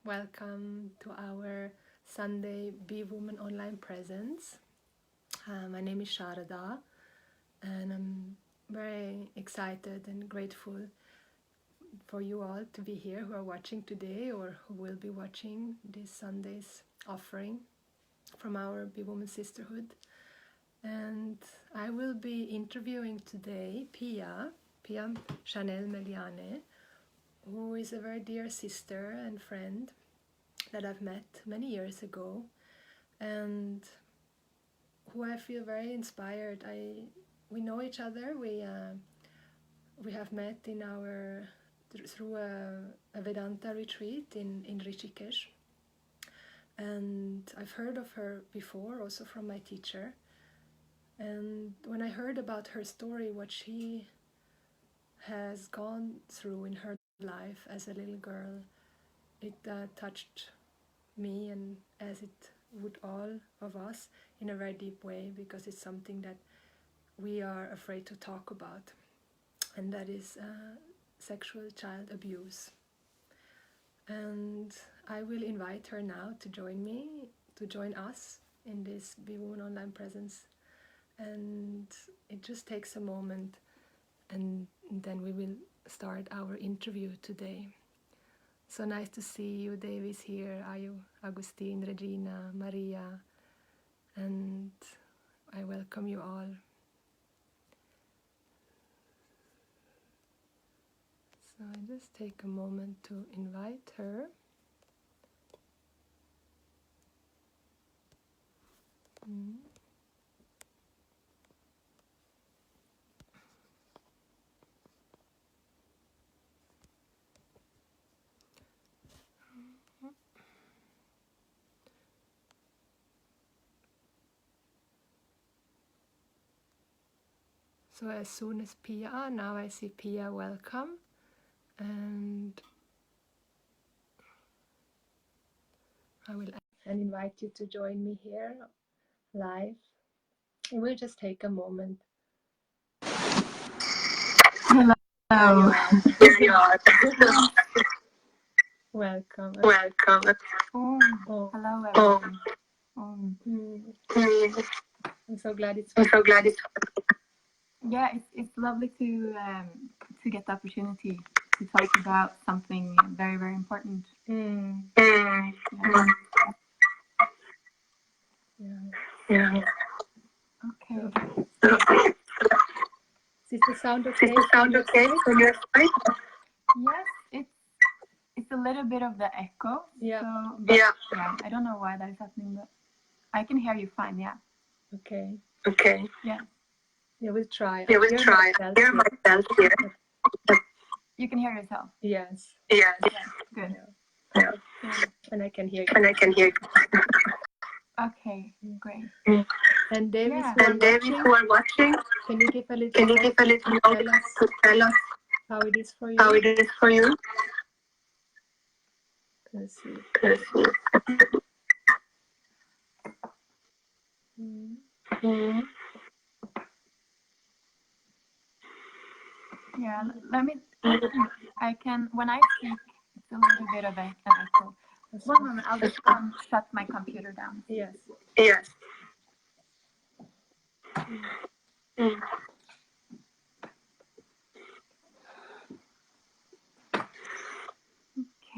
Welcome to our Sunday Be Woman Online Presence. My name is Sharada, and I'm very excited and grateful for you all to be here who are watching today or who will be watching this Sunday's offering from our Be Woman Sisterhood. And I will be interviewing today Pia Chanel Meliane, who is a very dear sister and friend that I've met many years ago, and who I feel very inspired. We know each other. We have met through a Vedanta retreat in Rishikesh, and I've heard of her before, also from my teacher. And when I heard about her story, what she has gone through in her life as a little girl, it touched me, and as it would all of us, in a very deep way, because it's something that we are afraid to talk about, and that is sexual child abuse. And I will invite her now to join us in this Be Woman Online Presence, and it just takes a moment, and then we will start our interview today. So nice to see you. David's here, Ayu, Agustin, Regina, Maria, and I welcome you all. So I just take a moment to invite her. So as soon as Pia, now I see Pia, welcome, and I will invite you to join me here live. It will just take a moment. Hello. Here you are. Welcome. Oh, hello everyone. I'm so glad it's. Yeah, it's lovely to get the opportunity to talk about something very, very important. Yeah. Okay. Is the sound okay? On your side? Yes, it's a little bit of the echo. Yeah. So, yeah. I don't know why that is happening, but I can hear you fine. Yeah. Okay. Yeah. Yeah, we'll try. Hear myself here. You can hear yourself. Yes. Good. Yeah. And I can hear you. Okay. Great. And David, Yeah. who are watching, can you give a little note to tell us how it is for you? Let's see. Yeah, let me. I can. When I speak, it's a little bit of an echo. One moment, I'll just shut my computer down. Yes.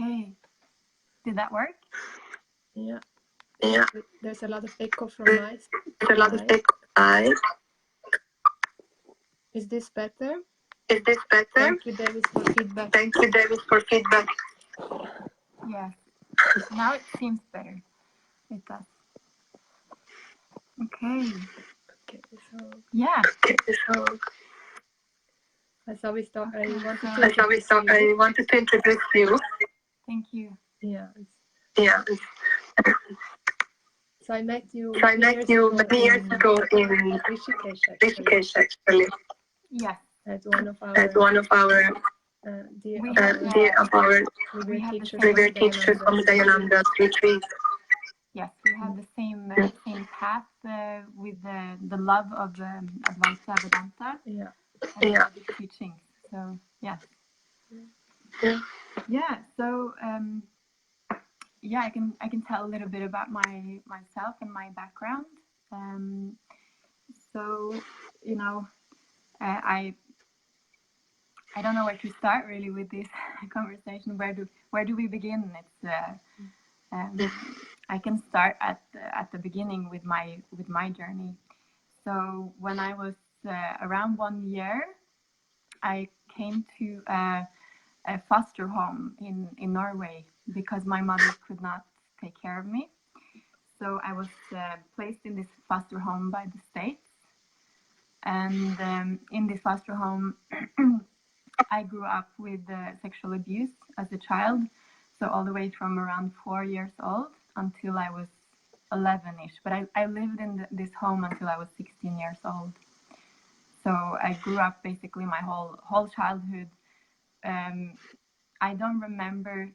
Okay. Did that work? Yeah. There's a lot of echo from my side. Is this better? Thank you, David, for feedback. Yes. Now it seems better. It does. Okay. So Yeah. that's how we start. I wanted to introduce you. Thank you. Yeah. So I met you many years ago in Rishikesh, actually. Yes. At one of our teachers from Dayananda's retreat. Yes, we have the same path with the love of Advaita Vedanta and the teachings. So yes. Yeah. So yeah, I can tell a little bit about myself and my background. So, you know, I don't know where to start really with this conversation. Where do we begin? It's I can start at the beginning with my journey. So when I was around 1 year, I came to a foster home in Norway because my mother could not take care of me. So I was placed in this foster home by the state. And in this foster home, I grew up with sexual abuse as a child. So all the way from around 4 years old until I was 11-ish. But I lived in this home until I was 16 years old. So I grew up basically my whole childhood. I don't remember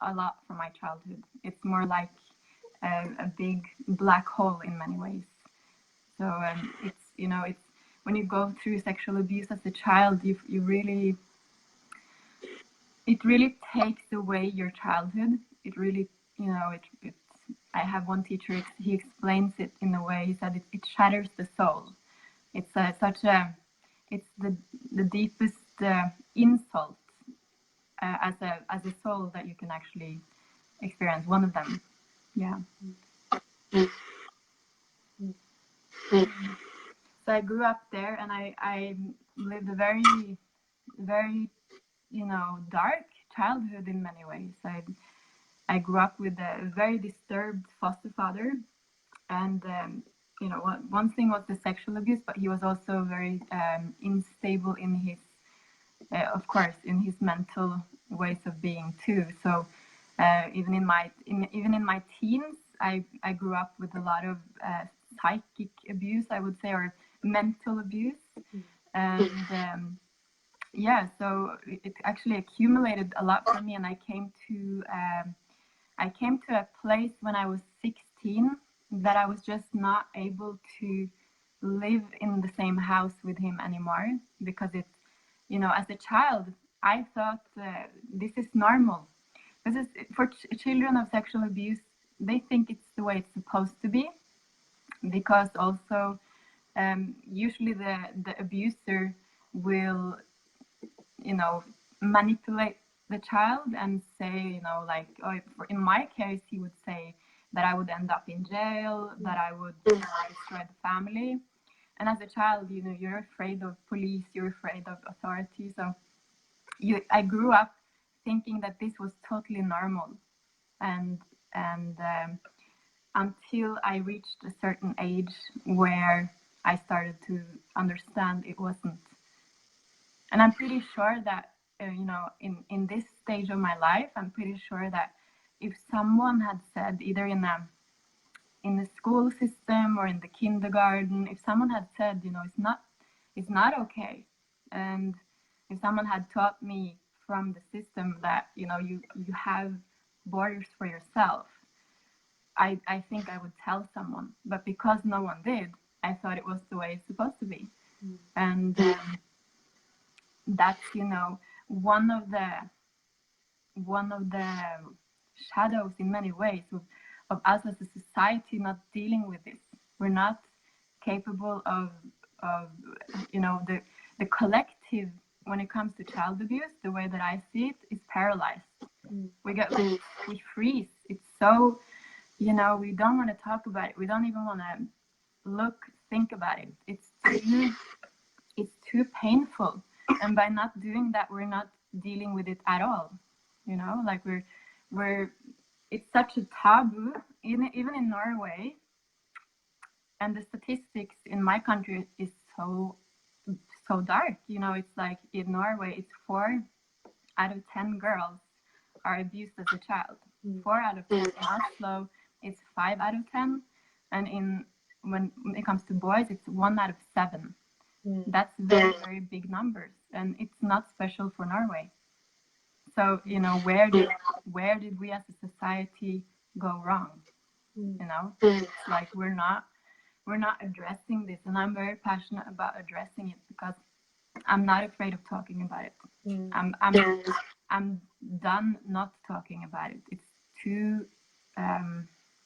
a lot from my childhood. It's more like a big black hole in many ways. So it's when you go through sexual abuse as a child, you really, it really takes away your childhood. It really, I have one teacher, he explains it in a way, he said it shatters the soul. It's it's the deepest insult as a soul that you can actually experience. One of them, yeah. So I grew up there, and I lived a very, very, dark childhood in many ways. I grew up with a very disturbed foster father, and one thing was the sexual abuse, but he was also very unstable in his, of course, in his mental ways of being too. So even in my teens, I grew up with a lot of psychic abuse, I would say, or mental abuse, and yeah, so it actually accumulated a lot for me, and I came to a place when I was 16 that I was just not able to live in the same house with him anymore, because it, as a child, I thought this is normal. This is for children of sexual abuse. They think it's the way it's supposed to be, because also usually the abuser will, manipulate the child and say, like, oh, in my case, he would say that I would end up in jail, that I would destroy the family. And as a child, you're afraid of police, you're afraid of authority. So I grew up thinking that this was totally normal, and until I reached a certain age where I started to understand it wasn't. And I'm pretty sure that in this stage of my life, I'm pretty sure that if someone had said, either in the school system or in the kindergarten, if someone had said, it's not okay, and if someone had taught me from the system that you have borders for yourself, I think I would tell someone. But because no one did, I thought it was the way it's supposed to be. And that's one of the shadows in many ways of us as a society not dealing with this. We're not capable of the collective, when it comes to child abuse, the way that I see it, is paralyzed. We freeze. It's so, we don't want to talk about it. We don't even want to think about it. It's too painful. And by not doing that, we're not dealing with it at all. Like it's such a taboo, even in Norway. And the statistics in my country is so dark. It's like in Norway, it's 4 out of 10 girls are abused as a child. 4 out of 10. In Oslo, it's 5 out of 10. And when it comes to boys, it's 1 out of 7. That's very, very big numbers, and it's not special for Norway. So where did we as a society go wrong? It's like we're not addressing this, and I'm very passionate about addressing it because I'm not afraid of talking about it. I'm done not talking about it. It's too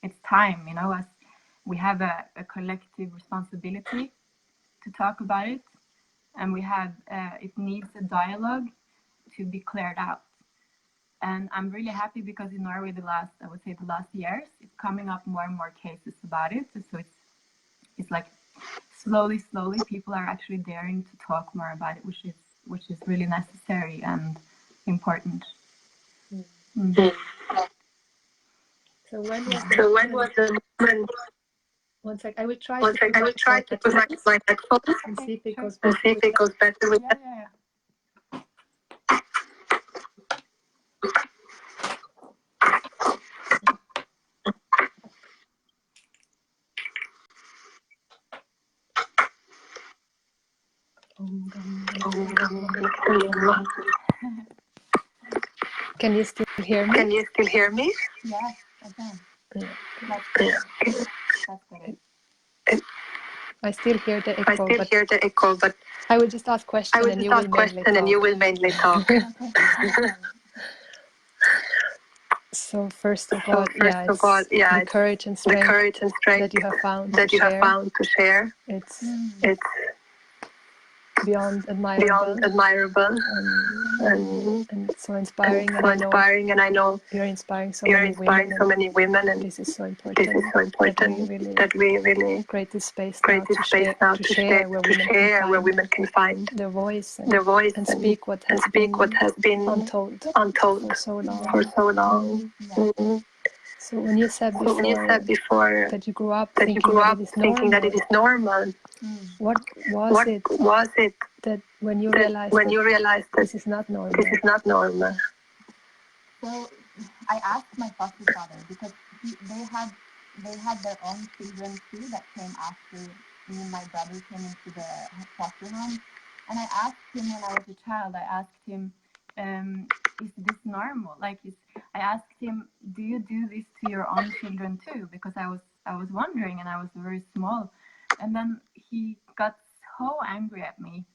it's time, you know, as we have a collective responsibility to talk about it, and we have it needs a dialogue to be cleared out. And I'm really happy because in Norway the last years, it's coming up more and more cases about it. So it's like slowly people are actually daring to talk more about it, which is really necessary and important. So when was the moment? One sec, I will try to put back my headphones and see if it goes better with that. Yeah. Can you still hear me? Yes, I can. That's better. I still hear the echo, but I will just ask questions and you will mainly talk. So first of all, it's the courage and strength that you have found to share. It's beyond admirable and so inspiring. And I know you're inspiring so many women, and this is so important. That we really create this space now to share where women can find their voice and speak what has been untold for so long. So when you said before that you grew up thinking that it is normal, what was it that when you realized this is not normal? So I asked my foster father because they had their own children too that came after me and my brother came into the foster home. And I asked him when I was a child, is this normal? I asked him, do you do this to your own children too? Because I was wondering, and I was very small. And then he got so angry at me,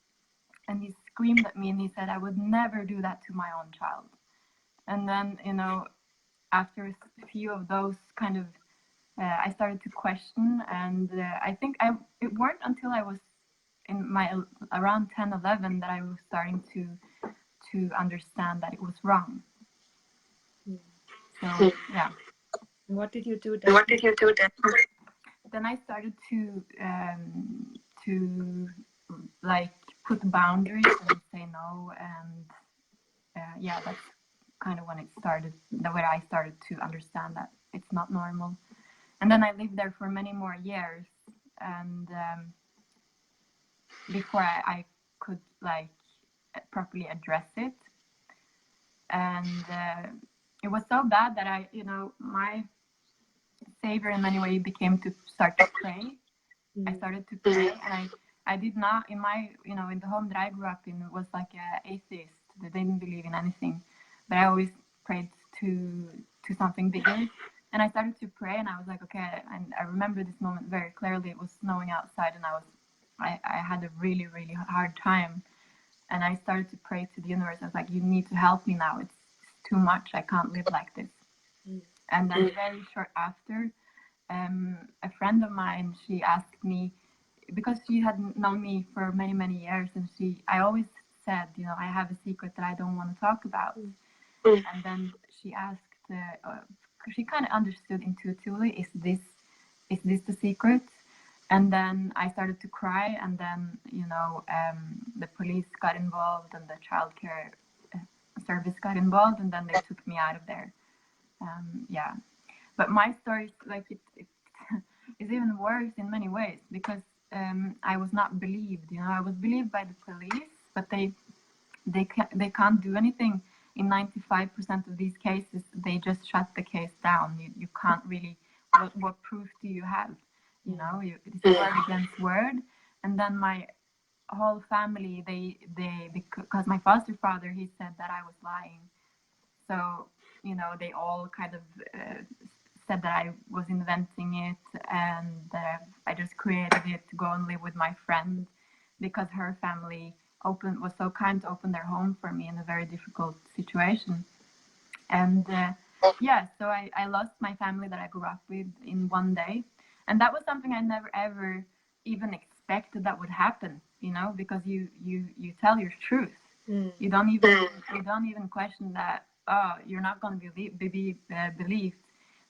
and he screamed at me, and he said, I would never do that to my own child. And then, you know, after a few of those kind of, I started to question, and I think it weren't until I was in my around 10, 11 that I was starting to understand that it was wrong. So yeah. What did you do then? Then I started to like put boundaries and say no, and yeah, that's kind of when it started. The way I started to understand that it's not normal. And then I lived there for many more years, and before I could like properly address it. And it was so bad that I, you know, my savior in many ways became to start to pray. I started to pray, and I did not, in my, you know, in the home that I grew up in, was like an atheist. They didn't believe in anything, but I always prayed to something bigger. And I started to pray, and I was like, okay. And I remember this moment very clearly. It was snowing outside, and I had a really, really hard time. And I started to pray to the universe. I was like, you need to help me now. It's too much. I can't live like this. And then very short after, a friend of mine, she asked me, because she had known me for many, many years, and I always said, you know, I have a secret that I don't want to talk about. And then she asked, she kind of understood intuitively, is this the secret? And then I started to cry, and then, you know, the police got involved, and the childcare service got involved, and then they took me out of there. Yeah, but my story, like it is even worse in many ways, because I was not believed. You know, I was believed by the police, but they can't do anything. In 95% of these cases, they just shut the case down. You can't really. What proof do you have? You know, it's word against word. And then my whole family, they because my foster father, he said that I was lying. So, you know, they all kind of said that I was inventing it, and that I just created it to go and live with my friend, because her family was so kind to open their home for me in a very difficult situation. And yeah, so I lost my family that I grew up with in one day, and that was something I never ever even expected that would happen. You know, because you tell your truth. You don't even question that. Oh, you're not going to be believed.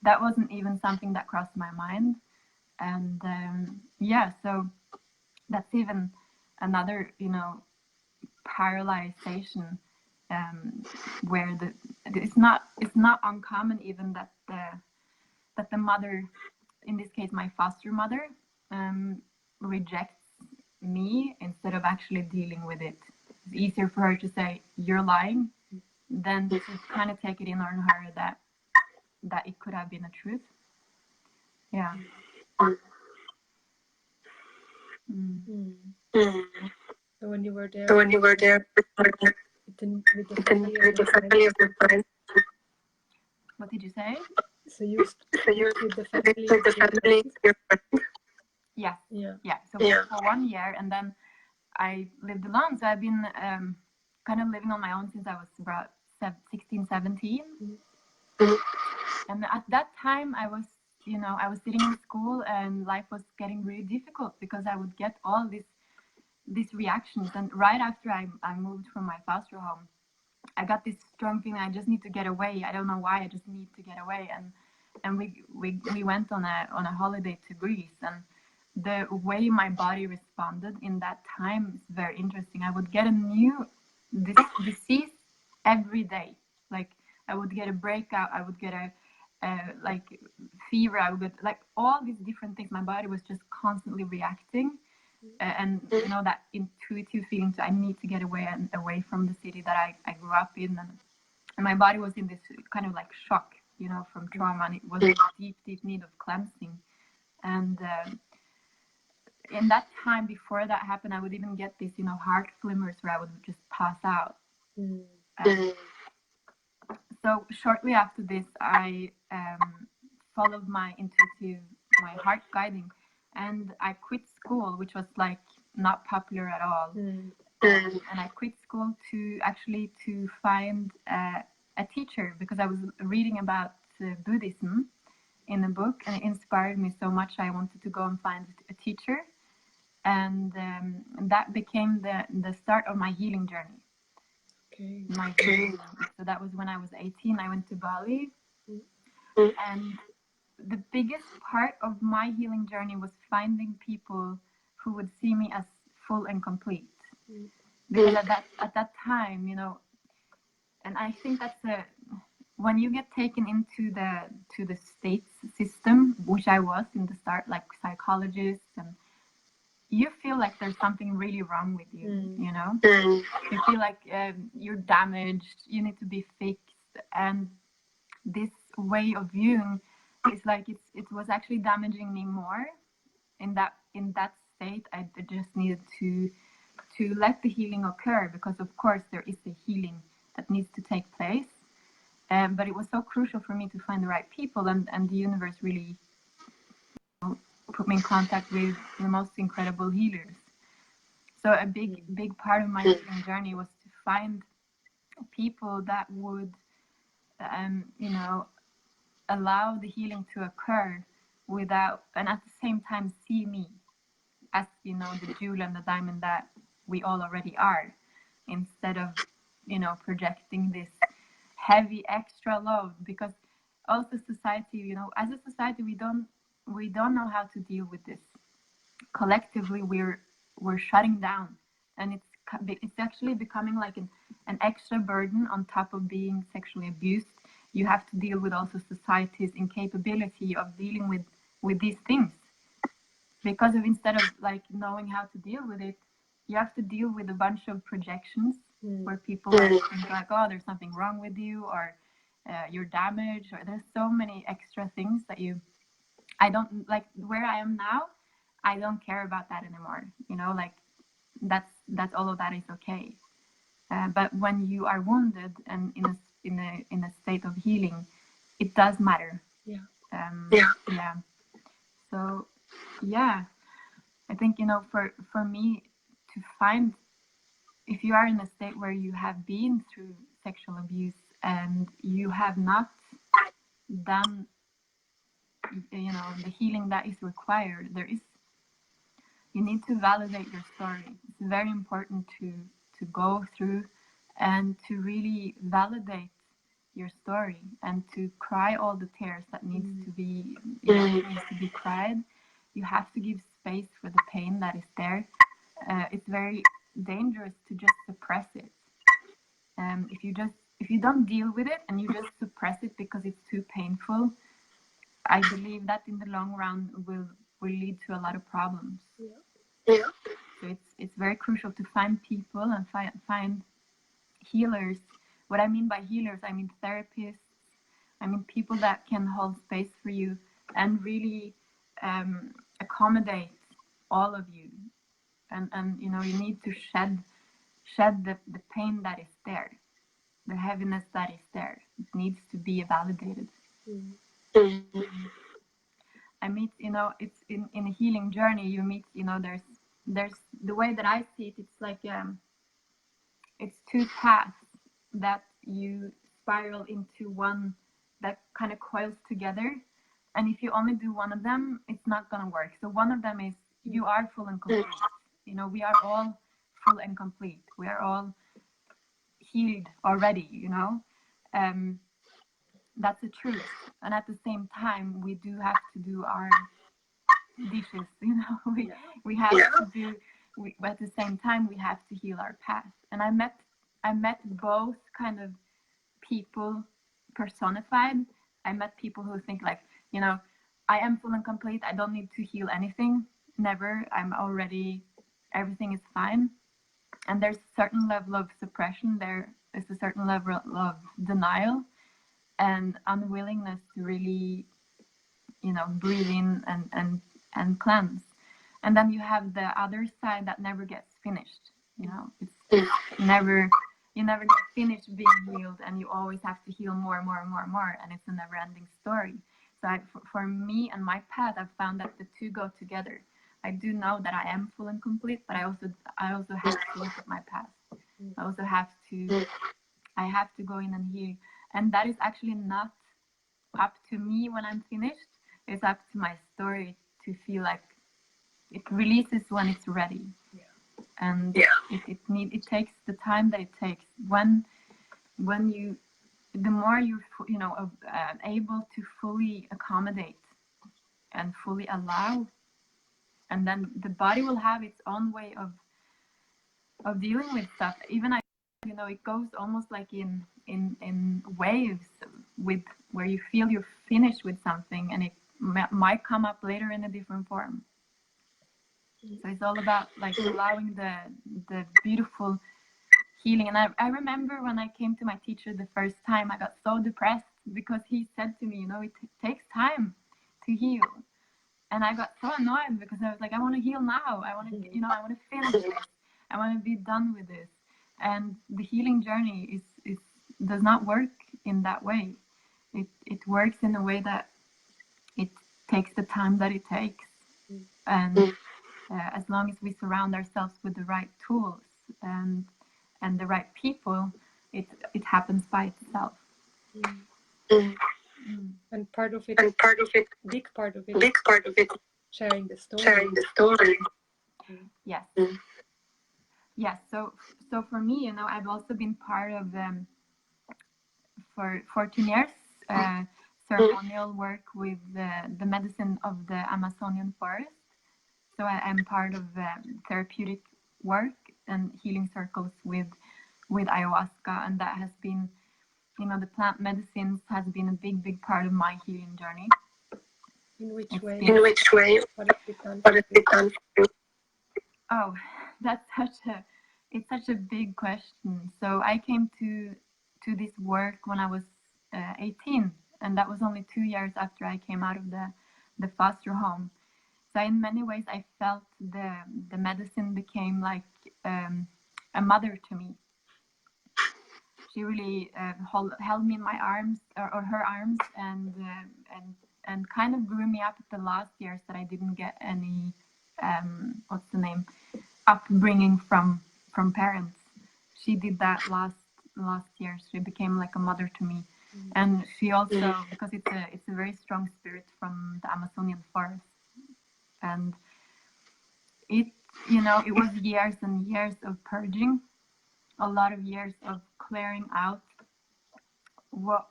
That wasn't even something that crossed my mind, and yeah, so that's even another, paralyzation, where it's not uncommon even that the mother, in this case my foster mother, rejects me instead of actually dealing with it. It's easier for her to say you're lying than to kind of take it in on her that it could have been a truth. Yeah. So when you were there, with the family of your friends, what did you say? so you lived with the family of your friends? Yes. Yeah. So for 1 year, and then I lived alone. So I've been kind of living on my own since I was about 16, 17. And at that time, I was sitting in school, and life was getting really difficult because I would get all these reactions. And right after I moved from my foster home, I got this strong feeling I just need to get away. I don't know why, I just need to get away. And we went on a holiday to Greece, and the way my body responded in that time is very interesting. I would get a new disease every day. Like I would get a breakout, I would get a like fever, I would get like all these different things. My body was just constantly reacting, and that intuitive feeling to I need to get away and away from the city that I grew up in, and my body was in this kind of like shock, from trauma, and it was a deep need of cleansing. And in that time before that happened, I would even get these heart flimmers where I would just pass out. So shortly after this, I followed my heart guiding, and I quit school, which was like not popular at all. And I quit school to find a teacher, because I was reading about Buddhism in a book, and it inspired me so much. I wanted to go and find a teacher, and that became the start of my healing journey. So that was when I was 18. I went to Bali, and the biggest part of my healing journey was finding people who would see me as full and complete. Because at that time, and I think that's when you get taken into the states system, which I was in the start, like psychologists, and you feel like there's something really wrong with you. You feel like you're damaged, you need to be fixed, and this way of viewing is like it was actually damaging me more. In that state, I just needed to let the healing occur, because of course there is a healing that needs to take place, but it was so crucial for me to find the right people, and the universe really put me in contact with the most incredible healers. So a big part of my healing journey was to find people that would allow the healing to occur without, and at the same time see me as the jewel and the diamond that we all already are, instead of projecting this heavy extra load. Because also society, as a society, we don't know how to deal with this. Collectively, we're shutting down, and it's actually becoming like an extra burden on top of being sexually abused. You have to deal with also society's incapability of dealing with these things, because of, instead of like knowing how to deal with it, you have to deal with a bunch of projections where people think like, oh, there's something wrong with you, or you're damaged, or there's so many extra things that I don't like. Where I am now, I don't care about that anymore. Like that's all of that is okay. But when you are wounded and in a state of healing, it does matter. Yeah. So yeah, I think for me to find, if you are in a state where you have been through sexual abuse and you have not done, you know, the healing that is required, you need to validate your story. It's very important to go through and to really validate your story and to cry all the tears that needs to be, you know, needs to be cried. You have to give space for the pain that is there. It's very dangerous to just suppress it. If you don't deal with it and you just suppress it because it's too painful, I believe that in the long run will lead to a lot of problems. Yeah. So it's very crucial to find people and find healers. What I mean by healers, I mean therapists. I mean people that can hold space for you and really accommodate all of you. And you know, you need to shed the pain that is there, the heaviness that is there. It needs to be validated. I meet, you know, it's in a healing journey, you meet, you know, there's the way that I see it, it's like it's two paths that you spiral into one that kind of coils together. And if you only do one of them, it's not going to work. So one of them is you are full and complete. You know, we are all full and complete. We are all healed already, you know. That's the truth. And at the same time, we do have to do our dishes, you know. We have to do, but at the same time, we have to heal our past. And I met both kind of people personified. I met people who think like, you know, I am full and complete. I don't need to heal anything. Never. I'm already, everything is fine. And there's a certain level of suppression. There is a certain level of denial and unwillingness to really, you know, breathe in and cleanse. And then you have the other side that never gets finished. You know, it's never, you never get finished being healed, and you always have to heal more and more and more and more, and it's a never-ending story. So for me and my path, I've found that the two go together. I do know that I am full and complete, but I also have to look at my past. I also have to go in and heal, and that is actually not up to me when I'm finished. It's up to my story to feel like it releases when it's ready. And it takes the time that it takes. When you, the more you're able to fully accommodate and fully allow, and then the body will have its own way of dealing with stuff. Even it goes almost like in waves, with where you feel you're finished with something, and it might come up later in a different form. So it's all about like allowing the beautiful healing. And I remember when I came to my teacher the first time, I got so depressed because he said to me, it takes time to heal. And I got so annoyed because I was like, I want to heal now. I want to, I want to finish this. I want to be done with this. And the healing journey does not work in that way. It works in a way that it takes the time that it takes. And as long as we surround ourselves with the right tools and the right people, it happens by itself. And part of it, big part of it, sharing the story. Yes. Yes. So for me, I've also been part of for 14 years ceremonial work with the medicine of the Amazonian forest. So I am part of therapeutic work and healing circles with ayahuasca, and that has been, the plant medicines has been a big part of my healing journey. In which way? What has it done for you? Oh, that's such a big question. So I came to this work when I was 18, and that was only 2 years after I came out of the foster home. So in many ways, I felt the medicine became like a mother to me. She really held me in my arms, or her arms, and kind of grew me up the last years that I didn't get any upbringing from parents. She did that last year. She became like a mother to me, And she also, because it's a very strong spirit from the Amazonian forest, and it, it was years and years of purging, a lot of years of clearing out what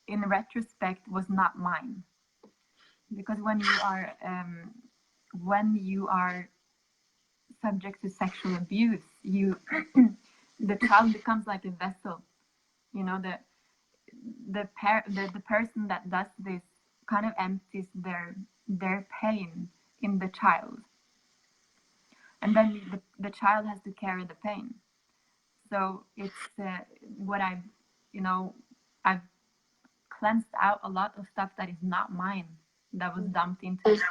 in retrospect was not mine. Because when you are subject to sexual abuse, the child becomes like a vessel. The person that does this kind of empties their pain in the child, and then the child has to carry the pain. So it's what I've cleansed out a lot of stuff that is not mine, that was dumped into it.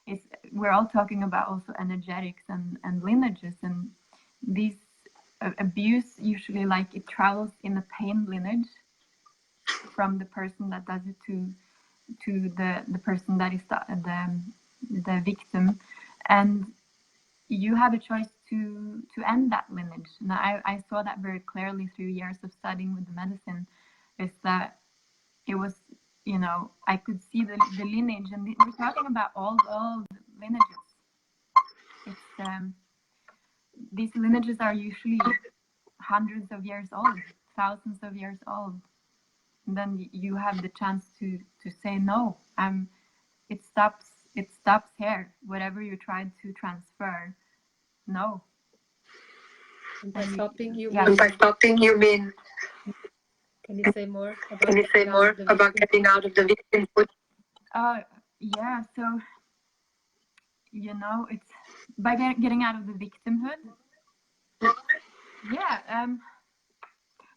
It's we're all talking about also energetics and lineages, and these abuse usually, like, it travels in a pain lineage from the person that does it to the person that is the victim, and you have a choice to end that lineage. And I saw that very clearly through years of studying with the medicine, is that it was, I could see the lineage, and we're talking about all lineages. It's these lineages are usually hundreds of years old, thousands of years old. And then you have the chance to say no. It stops here. Whatever you tried to transfer, no. And by stopping, you mean. Can you say more about getting out of the victimhood? Yeah. So, it's by getting out of the victimhood. Yeah.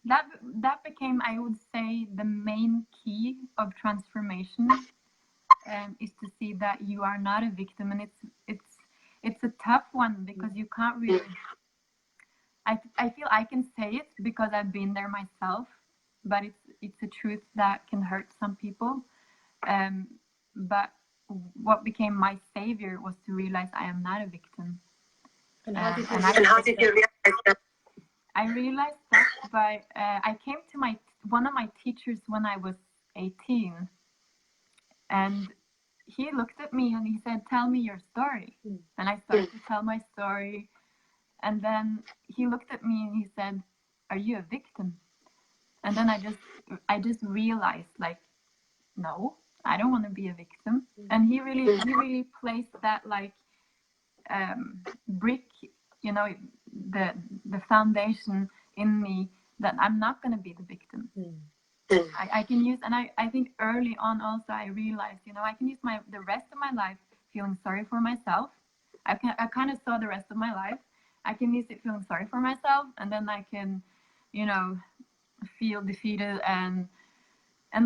That became, I would say, the main key of transformation, is to see that you are not a victim, and it's a tough one, because you can't really. I feel I can say it because I've been there myself, but it's a truth that can hurt some people. But what became my savior was to realize I am not a victim. And how did you realize that? I realized that by I came to one of my teachers when I was 18, and he looked at me and he said, "Tell me your story." And I started to tell my story, and then he looked at me and he said, "Are you a victim?" And then I just realized, like, no, I don't want to be a victim. And he really placed that, like, brick, the foundation in me, that I'm not going to be the victim. I can use, and I think early on also I realized, I can use the rest of my life feeling sorry for myself. I kind of saw the rest of my life. I can use it feeling sorry for myself, and then I can, feel defeated and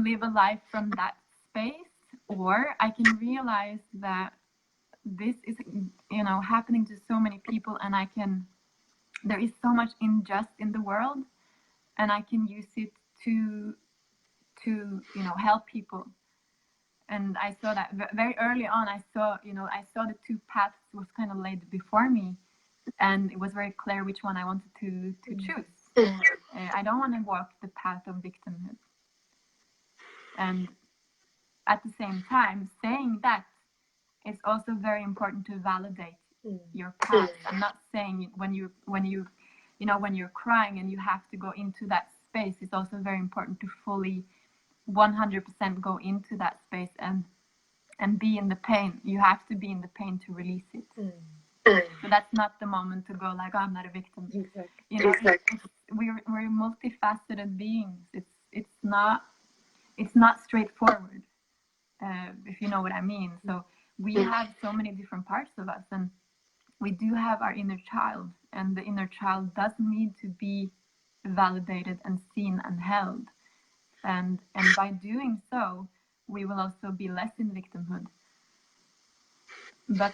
live a life from that space. Or I can realize that this is, happening to so many people, and there is so much injustice in the world, and I can use it to help people. And I saw that very early on. I saw the two paths was kind of laid before me, and it was very clear which one I wanted to choose. I don't want to walk the path of victimhood. And at the same time, saying that, it's also very important to validate your path. I'm not saying when you're crying and you have to go into that space, it's also very important to fully 100% go into that space and be in the pain. You have to be in the pain to release it. So that's not the moment to go like, oh, I'm not a victim. Exactly. We're multifaceted beings. It's not straightforward, if you know what I mean. So we have so many different parts of us, and we do have our inner child, and the inner child does need to be validated and seen and held. And by doing so, we will also be less in victimhood. But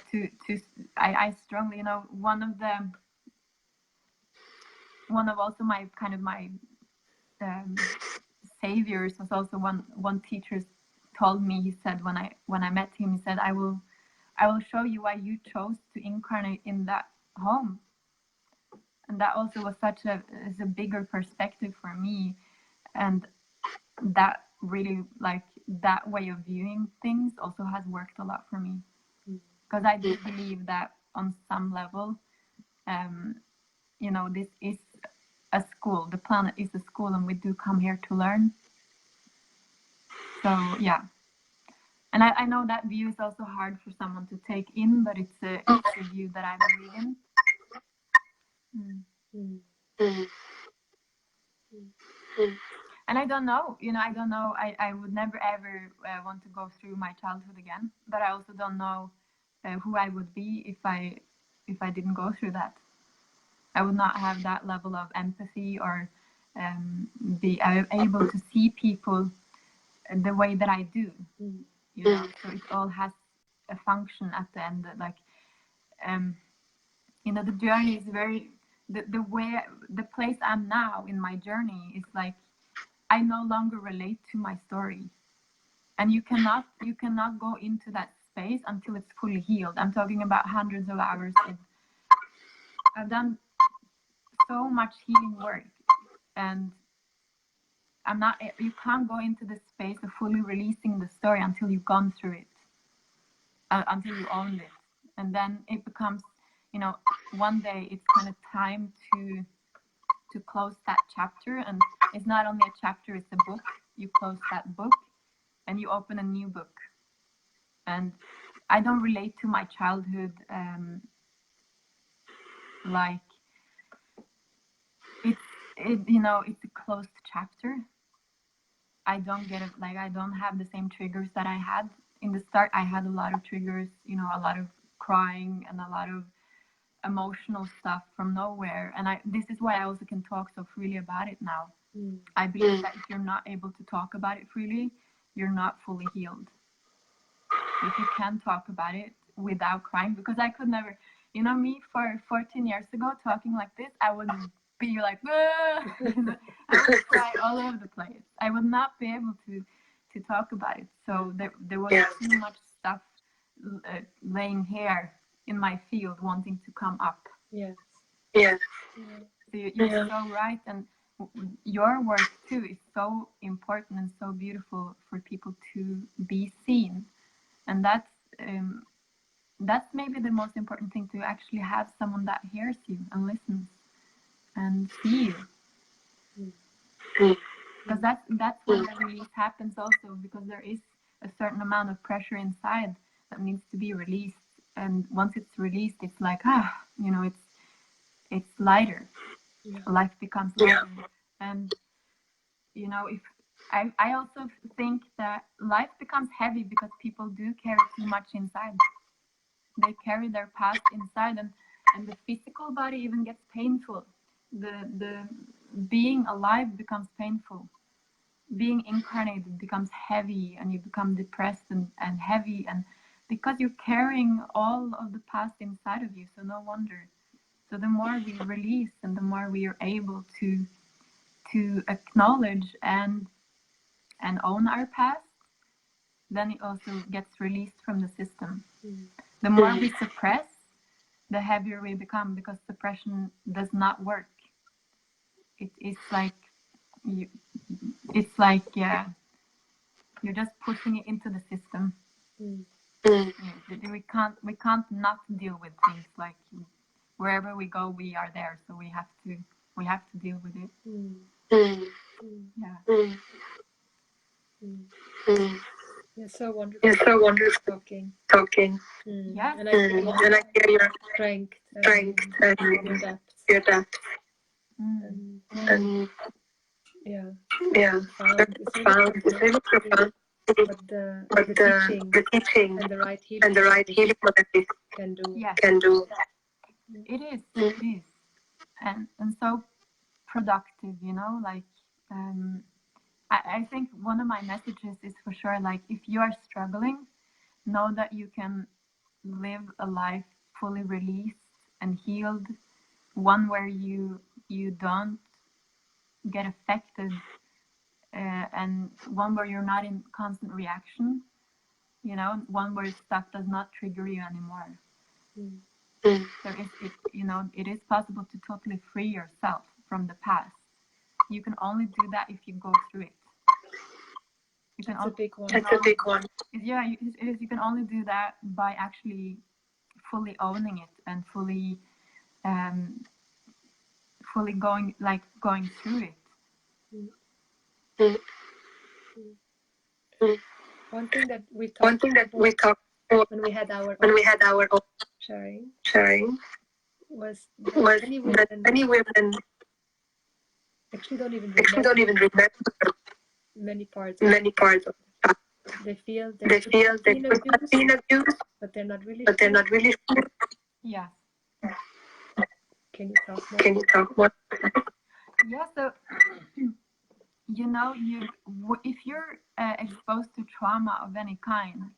I strongly, one of also my kind of my saviors was also one teacher told me. He said when I met him, he said, I will show you why you chose to incarnate in that home. And that also was such a bigger perspective for me. And that really, like, that way of viewing things also has worked a lot for me, because I do believe that on some level, you know, this is a school. The planet is a school, and we do come here to learn. So yeah, and I know that view is also hard for someone to take in, but it's a view that I believe in. And I don't know, you know, I would never ever want to go through my childhood again, but I also don't know who I would be if I didn't go through that. I would not have that level of empathy or be able to see people the way that I do. You know, so it all has a function at the end. Like, you know, the journey is very the place I'm now in my journey is like, I no longer relate to my story, and you cannot go into that space until it's fully healed. I'm talking about hundreds of hours of, I've done so much healing work, and you can't go into the space of fully releasing the story until you've gone through it, until you owned it. And then it becomes, you know, one day it's kind of time to close that chapter. And it's not only a chapter, it's a book. You close that book and you open a new book. And I don't relate to my childhood like you know, it's a closed chapter. I don't get it, like, I don't have the same triggers that I had in the start. I had a lot of triggers, you know, a lot of crying and a lot of emotional stuff from nowhere. And this is why I also can talk so freely about it now. I believe that if you're not able to talk about it freely, you're not fully healed. If you can talk about it without crying, because I could never, you know, me for 14 years ago talking like this, I would be like, I would cry all over the place. I would not be able to talk about it. So there was too much stuff laying here in my field wanting to come up. Yes. So you're so right, and your work too is so important and so beautiful for people to be seen, and that's maybe the most important thing, to actually have someone that hears you and listens and see you. Because that's when the release happens also, because there is a certain amount of pressure inside that needs to be released, and once it's released, it's like, you know, it's lighter. Life becomes lighter. And you know, if I also think that life becomes heavy because people do carry too much inside. They carry their past inside, and the physical body even gets painful. The being alive becomes painful. Being incarnated becomes heavy, and you become depressed and heavy, and because you're carrying all of the past inside of you. So no wonder. So the more we release, and the more we are able to acknowledge and own our past, then it also gets released from the system. The more we suppress, the heavier we become, because suppression does not work. It's like you're just pushing it into the system. We can't not deal with things. Like, wherever we go, we are there, so we have to deal with it. You're so wonderful. Talking. Yeah. And I hear your strength and your depth. It's really profound. What the teaching and the right healing modalities can do. It is, and so productive, you know, like, I think one of my messages is for sure, like, if you are struggling, know that you can live a life fully released and healed, one where you don't get affected, and one where you're not in constant reaction, you know, one where stuff does not trigger you anymore. It is possible to totally free yourself from the past. You can only do that if you go through it. That's a big one. That's a big one. Yeah, you can only do that by actually fully owning it and fully going through it. Mm. One thing that we talked about when we had our own sharing was that many women actually don't even remember many parts of it. They feel they've been abused, but they're not really sure. Yeah. Can you talk more? Yeah, so if you're exposed to trauma of any kind,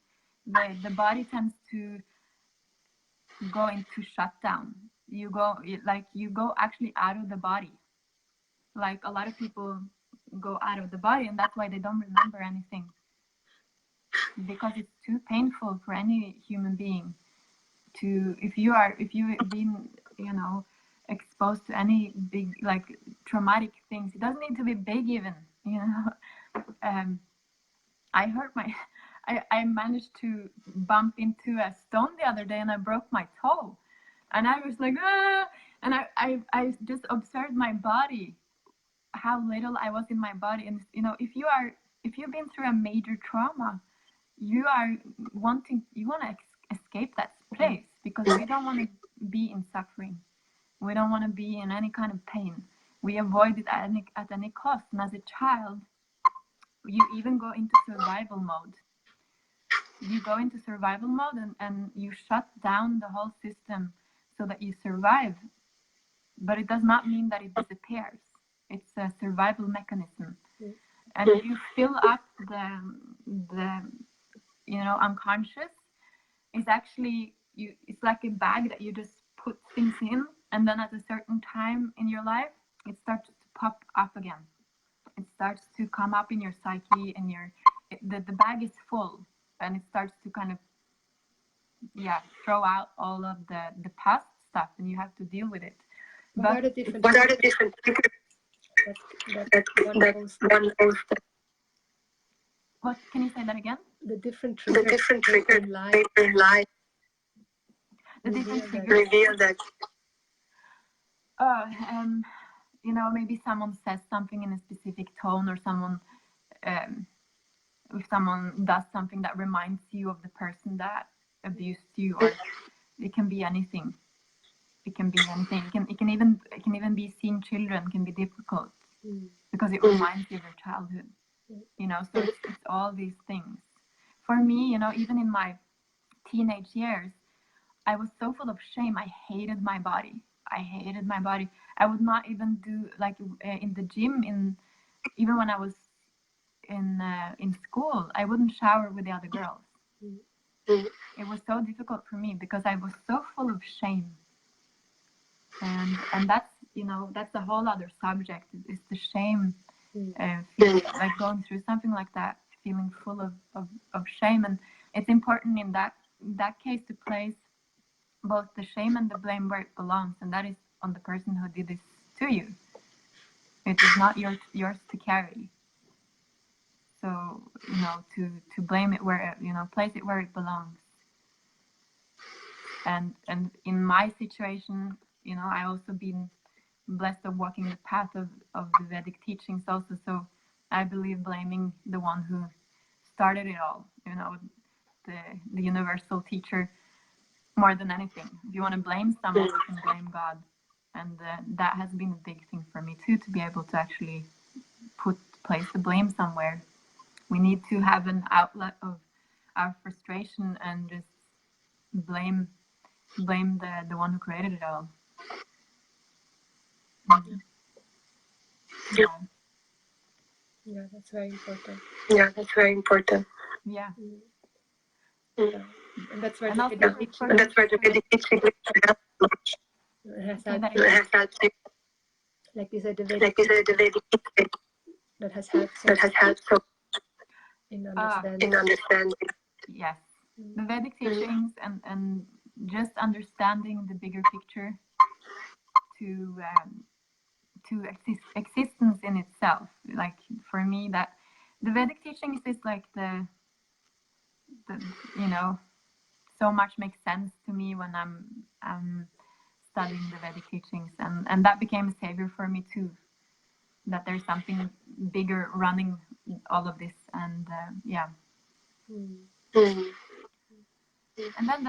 the body tends to go into shutdown. You go actually out of the body. Like a lot of people go out of the body, and that's why they don't remember anything, because it's too painful for any human being to, if you've been exposed to any big traumatic things. It doesn't need to be big even, I hurt I managed to bump into a stone the other day and I broke my toe, and I was like, ah! And I just observed my body, how little I was in my body. And if you've been through a major trauma, you want to escape that place, because we don't want to be in suffering. We don't want to be in any kind of pain. We avoid it at any cost. And as a child, you even go into survival mode. You go into survival mode and you shut down the whole system so that you survive. But it does not mean that it disappears. It's a survival mechanism. And you fill up the unconscious. Is actually it's like a bag that you just put things in, and then at a certain time in your life, it starts to pop up again. It starts to come up in your psyche, and the bag is full, and it starts to kind of throw out all of the past stuff, and you have to deal with it. What are the different that What, can you say that again? The different triggers in life. The different triggers. Reveal that. Maybe someone says something in a specific tone, or someone, if someone does something that reminds you of the person that abused you, or it can be anything. It can be anything. It can even be seeing children can be difficult because it reminds you of your childhood. So it's all these things. For me, even in my teenage years, I was so full of shame. I hated my body. I would not even do in the gym. Even when I was in school, I wouldn't shower with the other girls. It was so difficult for me because I was so full of shame. And that's a whole other subject. It's the shame, feeling, like going through something like that, feeling full of shame. And it's important in that case to place both the shame and the blame where it belongs, and that is on the person who did this to you. It is not yours to carry. So to blame it where place it where it belongs. And in my situation, I also been blessed of walking the path of the Vedic teachings also. So I believe blaming the one who started it all, the universal teacher, more than anything. If you want to blame someone, you can blame God. And that has been a big thing for me too, to be able to actually place the blame somewhere. We need to have an outlet of our frustration and just blame the one who created it all. Yeah, that's very important. Yeah. And that's where the Vedic teaching has helped. Like you said, the Vedic teaching that has helped so in understanding. Yes. The Vedic teachings and just understanding the bigger picture to existence in itself. Like for me, that the Vedic teachings is like the you know, so much makes sense to me when I'm studying the Vedic teachings, and that became a savior for me too. That there's something bigger running all of this, and yeah. Mm. And then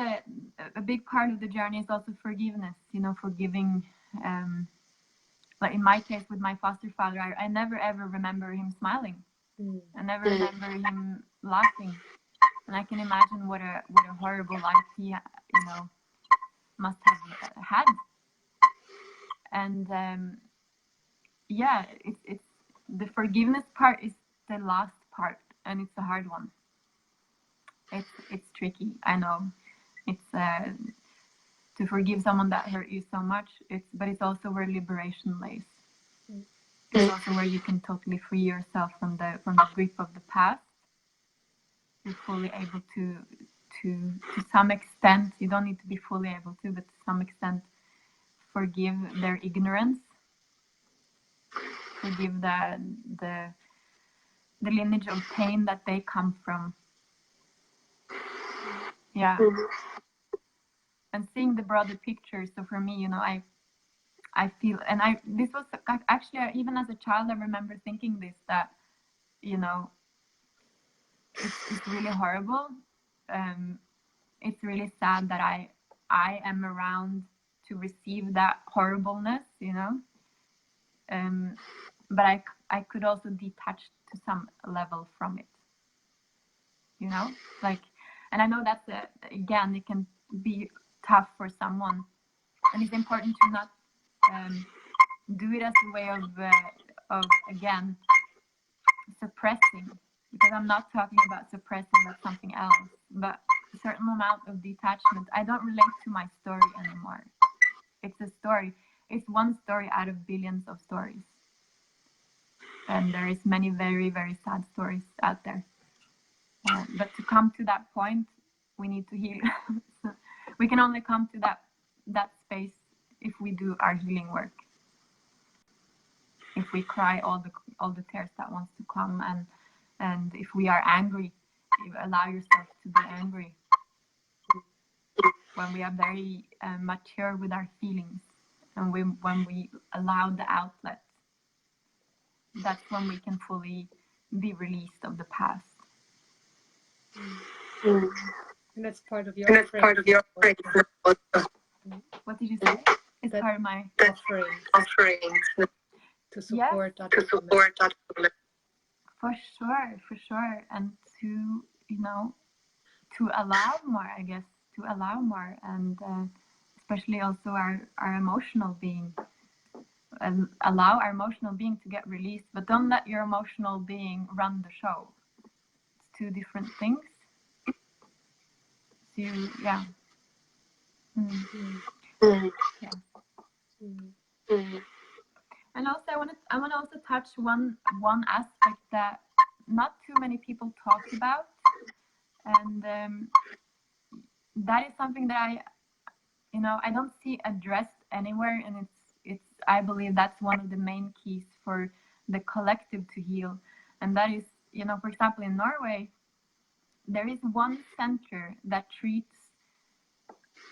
a big part of the journey is also forgiveness. You know, forgiving. Like in my case with my foster father, I never ever remember him smiling. I never remember him laughing, and I can imagine what a horrible life he must have had. And yeah, it's the forgiveness part is the last part, and it's a hard one. It's tricky, I know. It's to forgive someone that hurt you so much. But it's also where liberation lays. It's also where you can totally free yourself from the grip of the past. You're fully able to some extent. You don't need to be fully able to, but to some extent, forgive their ignorance. Forgive the lineage of pain that they come from. Yeah. And seeing the broader picture. So for me, you know, I feel, and this was actually, even as a child, I remember thinking this, that, you know, it's really horrible. It's really sad that I am around to receive that horribleness, you know. But I could also detach to some level from it, you know, like, and I know that's again, it can be tough for someone, and it's important to not do it as a way of again suppressing, because I'm not talking about suppressing, that's something else, but a certain amount of detachment. I don't relate to my story anymore. It's a story. It's one story out of billions of stories, and there is many very, very sad stories out there. But to come to that point, we need to heal. So we can only come to that space if we do our healing work. If we cry all the tears that wants to come, and if we are angry, you allow yourself to be angry. When we are very mature with our feelings, and when we allow the outlet, that's when we can fully be released of the past. And that's part of your framework. What did you say? It's part of my offering to support that. For sure, and to, you know, to allow more, I guess, to allow more, and especially also our emotional being, and allow our emotional being to get released, but don't let your emotional being run the show. It's two different things. So yeah. Yeah. And also I want to also touch one aspect that not too many people talk about, and that is something that I don't see addressed anywhere, and it's I believe that's one of the main keys for the collective to heal, and that is, you know, for example, in Norway, there is one center that treats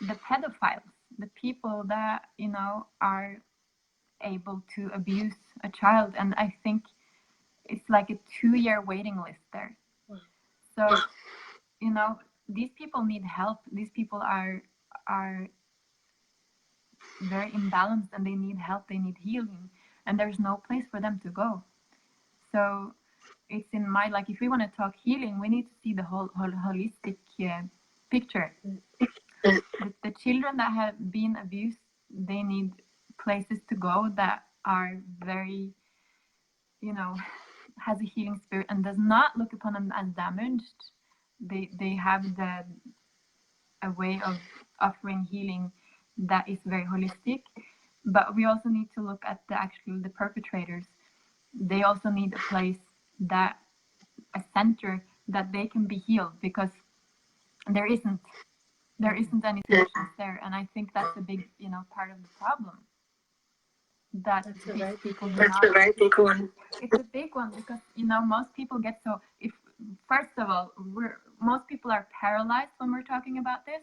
the pedophiles, the people that, you know, are able to abuse a child, and I think it's like a 2-year waiting list there. So, you know, these people need help. These people are very imbalanced, and they need help, they need healing, and there's no place for them to go. So it's in my, like, if we want to talk healing, we need to see the whole holistic picture. The children that have been abused, they need places to go that are very, you know, has a healing spirit and does not look upon them as damaged. They have a way of offering healing that is very holistic. But we also need to look at the perpetrators. They also need a place, a center that they can be healed, because there isn't any solutions there. And I think that's a big, you know, part of the problem. that That's a these very big people one. do That's not. a very big one. It's a big one because, you know, most people get so, if first of all, most people are paralyzed when we're talking about this.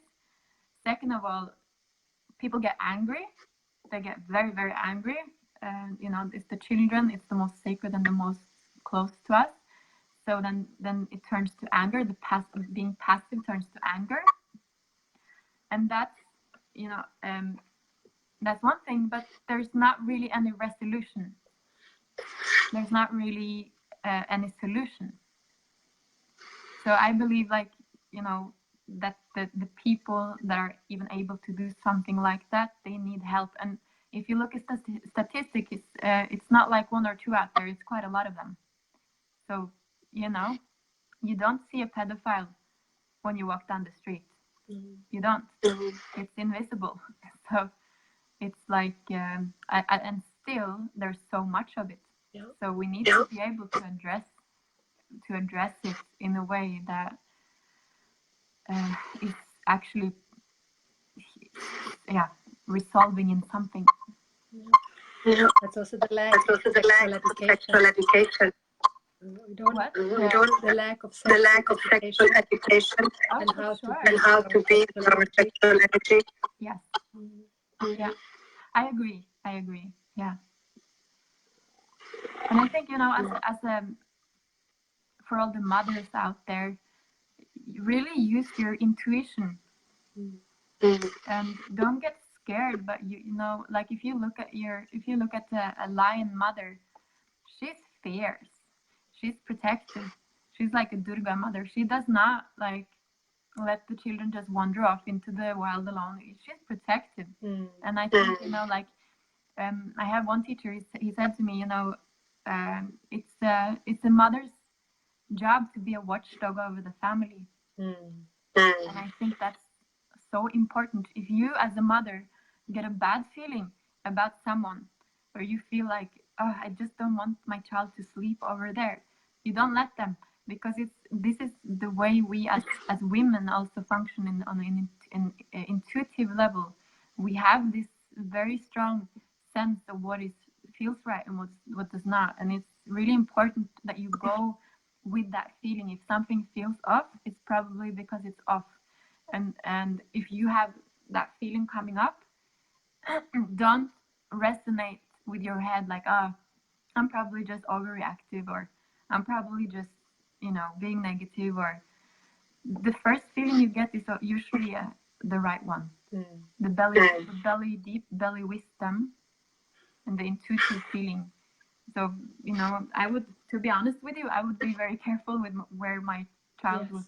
Second of all, people get angry. They get very, very angry. And, you know, it's the children, it's the most sacred and the most close to us. So then it turns to anger. Being passive turns to anger. And that's, you know, that's one thing, but there's not really any resolution. There's not really any solution. So I believe, like, you know, that the people that are even able to do something like that, they need help. And if you look at statistics, it's not like one or two out there. It's quite a lot of them. So, you know, you don't see a pedophile when you walk down the street. You don't. It's invisible. So it's like, and still there's so much of it. Yeah. So we need to be able to address it in a way that is actually, resolving in something. Yeah. That's also the lack of sexual education. We don't. What? The lack of sexual education and how to be our sexual energy. Yes. Yeah. I agree. Yeah. And I think, you know, as for all the mothers out there, really use your intuition. And don't get scared, but you know, like if you look at a lion mother, she's fierce, she's protective, she's like a Durga mother. She does not like let the children just wander off into the wild alone. She's protective. And I think, you know, like I have one teacher, he said to me, you know, it's a mother's job to be a watchdog over the family. And I think that's so important. If you as a mother get a bad feeling about someone, or you feel like, oh, I just don't want my child to sleep over there, you don't let them, because this is the way we as women also function on an intuitive level. We have this very strong sense of what feels right and what does not, and it's really important that you go with that feeling. If something feels off, it's probably because it's off. And if you have that feeling coming up, don't resonate with your head like, oh, I'm probably just overreactive, or I'm probably just, you know, being negative. Or the first feeling you get is usually the right one. The deep belly wisdom and the intuitive feeling. So, you know, to be honest with you, I would be very careful with where my child was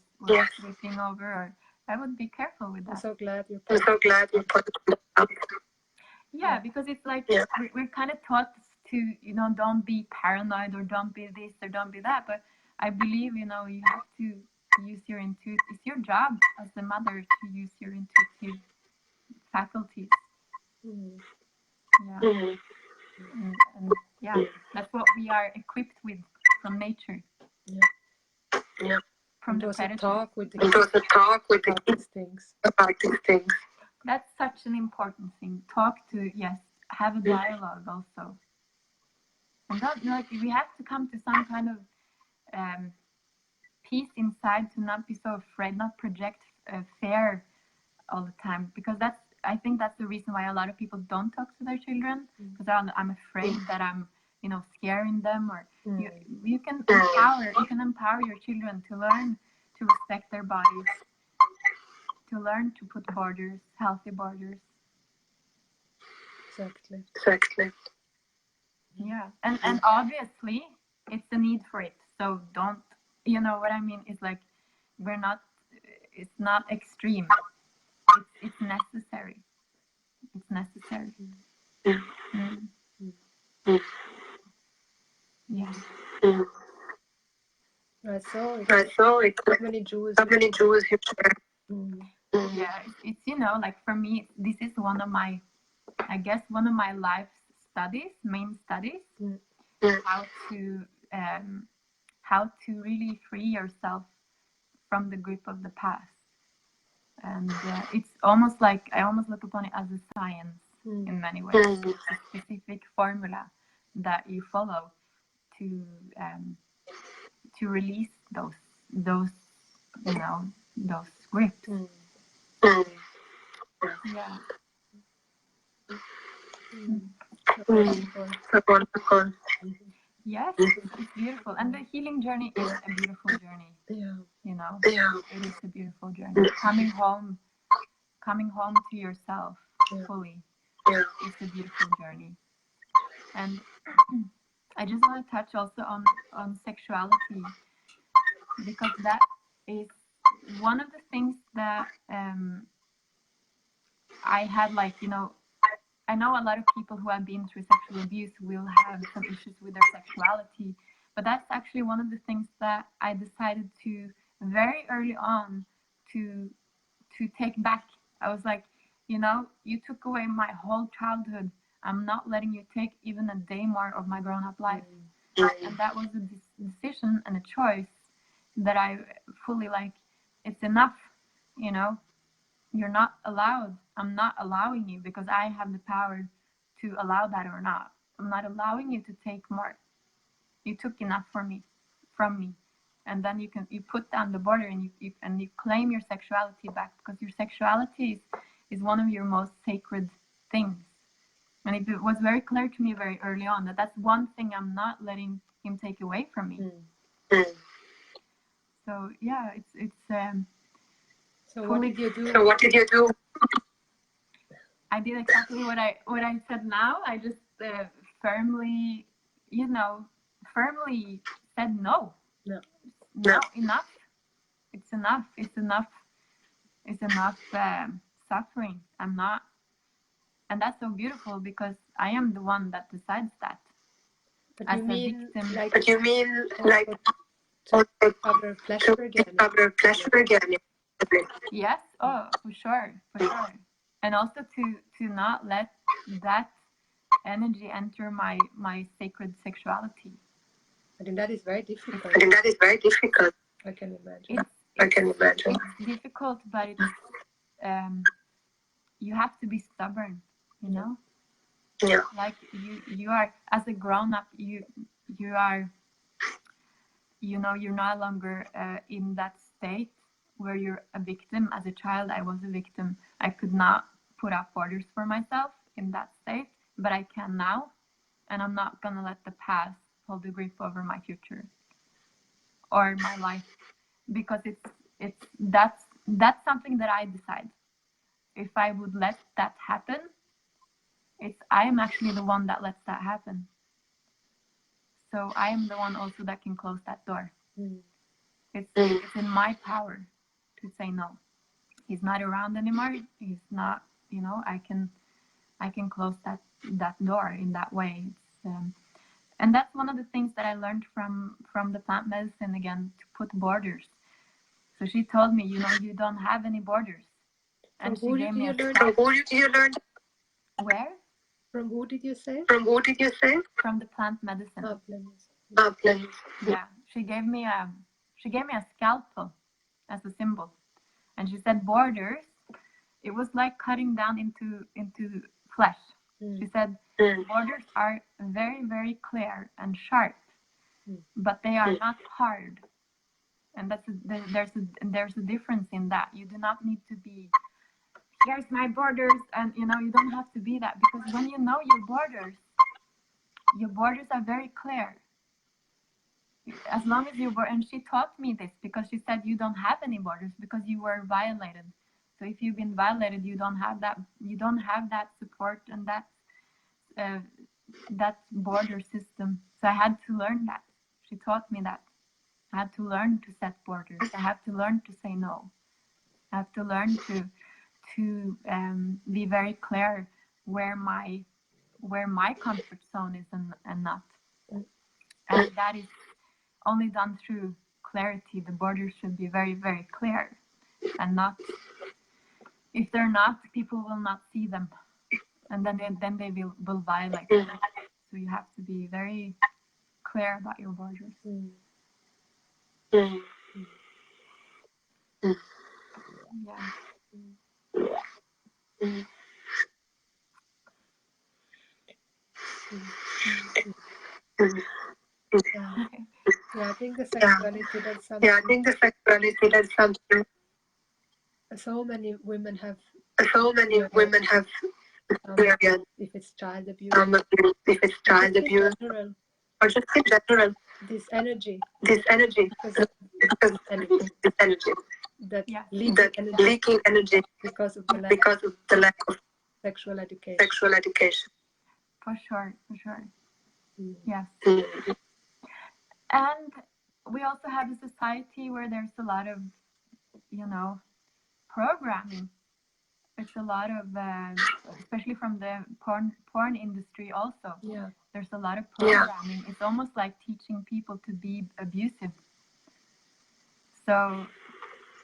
sleeping over, or I would be careful with that. I'm so glad you put it up. Yeah, because it's like we're kind of taught to, you know, don't be paranoid, or don't be this, or don't be that. But I believe, you know, you have to use your intuitive. It's your job as a mother to use your intuitive faculties. Yeah. And yeah, that's what we are equipped with from nature. Yeah. From the predators. Talk with the kids about these things. That's such an important thing. Have a dialogue also. And not like we have to come to some kind of peace inside, to not be so afraid, not project fear all the time, because I think that's the reason why a lot of people don't talk to their children, because I'm afraid that I'm, you know, scaring them. Or you can empower your children to learn to respect their bodies, to learn to put borders, healthy borders. Exactly. Yeah, and obviously it's a need for it. So don't, you know what I mean? It's like it's not extreme. It's necessary. It's necessary. Yeah. I saw it. How many Jews you share. Yeah, it's, you know, like for me, this is one of my life's main studies, how to really free yourself from the grip of the past. And it's almost like I almost look upon it as a science. in many ways. It's a specific formula that you follow to release those those grips. Yeah. So wonderful. Yes, it's beautiful, and the healing journey is a beautiful journey. Yeah. You know, Yeah. it is a beautiful journey. Coming home to yourself fully. Yeah. It's a beautiful journey. And I just want to touch also on sexuality, because that is one of the things that I had, like, you know, I know a lot of people who have been through sexual abuse will have some issues with their sexuality, but that's actually one of the things that I decided to very early on to take back. I was like, you know, you took away my whole childhood. I'm not letting you take even a day more of my grown-up life. And that was a decision and a choice that I fully, like, it's enough, you know. You're not allowed. I'm not allowing you, because I have the power to allow that or not. I'm not allowing you to take more. You took enough from me. And then you put down the border, and you claim your sexuality back, because your sexuality is one of your most sacred things. And it was very clear to me very early on that that's one thing I'm not letting him take away from me. So yeah, it's So what did you do? So what did you do? I did exactly what I said now. I just firmly said no. No, enough. It's enough. It's enough. It's enough suffering. I'm not, and that's so beautiful, because I am the one that decides that. But as you a mean victim. like But you mean like to cover pleasure again? cover pleasure again? Yes. Oh, for sure. And also to not let that energy enter my sacred sexuality. I think that is very difficult. I think that is very difficult. I can imagine. I can imagine. It's difficult, but it's you have to be stubborn, you know. Yeah. Like you are, as a grown up, you are, you know, you're no longer in that state where you're a victim. As a child, I was a victim. I could not put up borders for myself in that state, but I can now, and I'm not gonna let the past hold the grip over my future or my life, because that's something that I decide. If I would let that happen, I am actually the one that lets that happen. So I am the one also that can close that door. It's in my power to say no. He's not around anymore. He's not, you know, I can close that door in that way. And that's one of the things that I learned from the plant medicine, again, to put borders. So she told me, you know, you don't have any borders. And From who she gave did me you a learn? From who did you learn? Where? From who did you say? From who did you say? From the plant medicine. Oh, please. Please. Yeah, she gave me a scalpel as a symbol, and she said borders. It was like cutting down into flesh. She said borders are very, very clear and sharp, but they are not hard. And there's a difference in that. You do not need to be, here's my borders, and you know, you don't have to be that, because when you know your borders are very clear. As long as you were, and she taught me this because she said you don't have any borders because you were violated. So if you've been violated, you don't have that support and that border system. So I had to learn that. She taught me that. I had to learn to set borders. I have to learn to say no. I have to learn to be very clear where my comfort zone is and not. And that is only done through clarity. The borders should be very, very clear, and not, if they're not, people will not see them, and then they will violate them. So you have to be very clear about your borders. Yeah. Yeah. Okay. Yeah, I think the sexuality, that's Yeah, I something think the sexuality, that's something so many women have so many experienced, women have experienced, if it's child abuse, if it's or child just in abuse, general, or just in general, this energy, this energy, because because energy, this energy, that Yeah. leaking that energy leaking energy because of the lack because of the lack of sexual education. sexual education. For sure. For sure. Mm. Yes. Mm. And we also have a society where there's a lot of, programming. It's a lot of, especially from the porn industry also. Yeah. There's a lot of Yeah. programming. It's almost like teaching people to be abusive. So,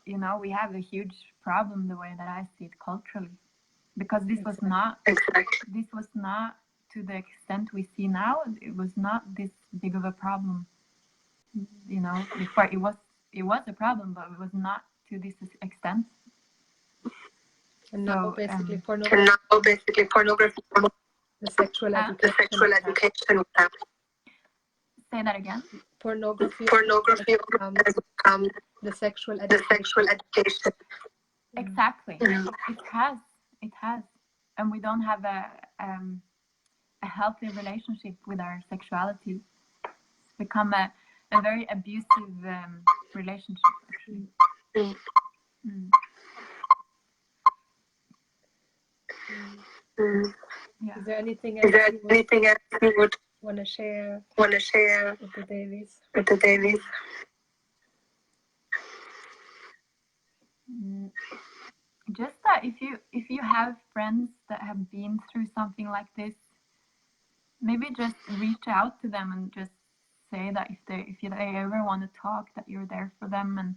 we have a huge problem the way that I see it culturally, because this was Exactly. not to the extent we see now. It was not this big of a problem. Before it was a problem, but it was not to this extent. And now basically And pornography, now basically pornography, the sexual Huh? education. the sexual education we have. Say that again. Pornography Pornography has become the sexual the education. sexual education. Exactly. Mm. It has, and we don't have a healthy relationship with our sexuality. It's become a very abusive relationship, actually. Mm. Mm. Mm. Yeah. Is there anything Is else there you would anything else you would want to share want to share with the Davies? with the Davies? Just that if you have friends that have been through something like this, maybe just reach out to them and just say that if they ever want to talk, that you're there for them, and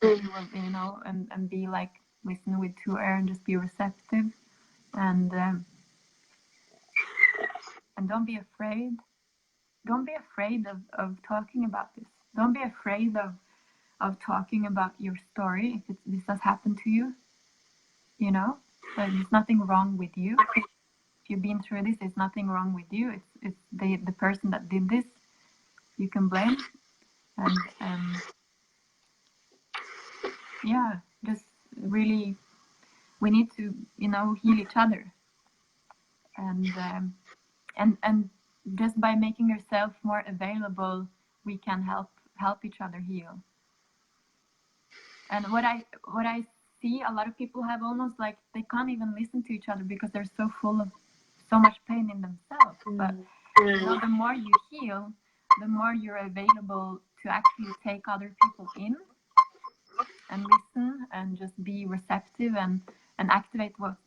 that you will, and be like, listen with 2 ears and just be receptive, and don't be afraid. Don't be afraid of talking about this. Don't be afraid of talking about your story if this has happened to you. There's nothing wrong with you. If you've been through this, there's nothing wrong with you. It's the person that did this you can blame, and just really we need to heal each other, and just by making yourself more available, we can help each other heal. And what I see, a lot of people have almost like they can't even listen to each other because they're so full of so much pain in themselves. But the more you heal, the more you're available to actually take other people in and listen and just be receptive and activate what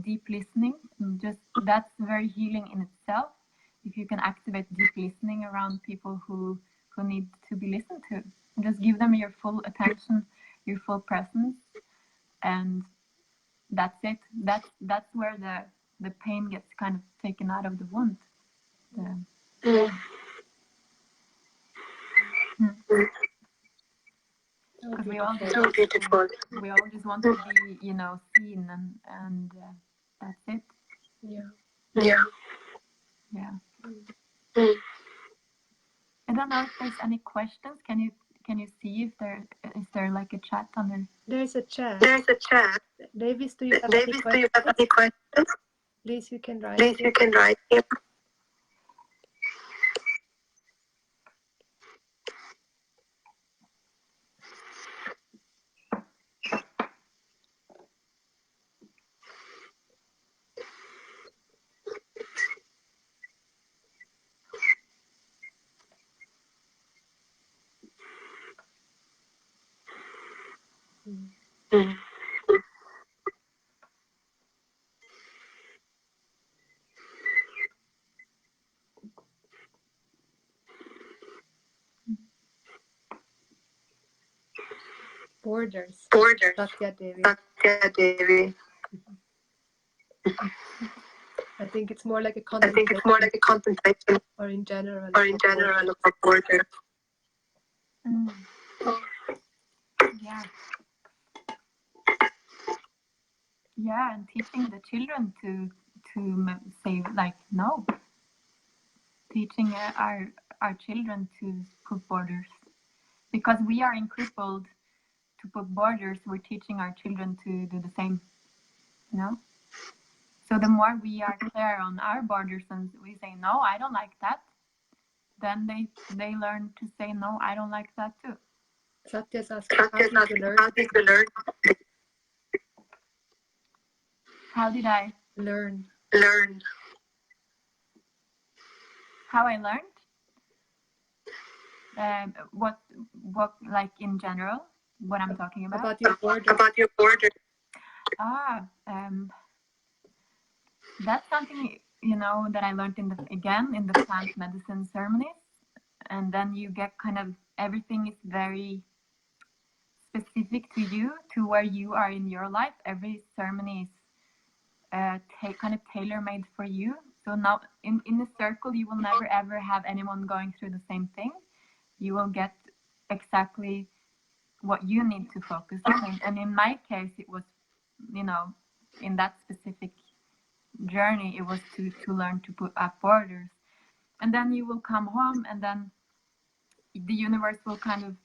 deep listening. And just that's very healing in itself. If you can activate deep listening around people who need to be listened to, and just give them your full attention, your full presence, and that's it. That's where the pain gets kind of taken out of the wound. Because we all So beautiful. we all just want to be seen, and that's it. Yeah. Yeah. I don't know if there's any questions. Can you see if is there like a chat on there? There's a chat. There's a chat. Davies, do you have Davies, do you have any questions? Please, you can write. Please, you can write here. Mm. Borders. Borders. Satya Devi. Satya Devi. I think it's more like a I think it's more like a contemplation, or in general. of borders. Yeah. Yeah, and teaching the children to say like no. teaching our children to put borders, because we are crippled to put borders. We're teaching our children to do the same, you know. So the more we are clear on our borders and we say no, I don't like that, then they learn to say no, I don't like that too. Satya's asking, how did you learn? How did I Learn. How I learned? What like in general? What I'm talking about? About your border. That's something, you know, that I learned in the plant medicine ceremonies, and then you get kind of everything is very specific to you, to where you are in your life. Every ceremony is kind of tailor-made for you. So now in the circle, you will never ever have anyone going through the same thing. You will get exactly what you need to focus on. And in my case, it was, you know, in that specific journey, it was to learn to put up borders. And then you will come home, and then the universe will kind of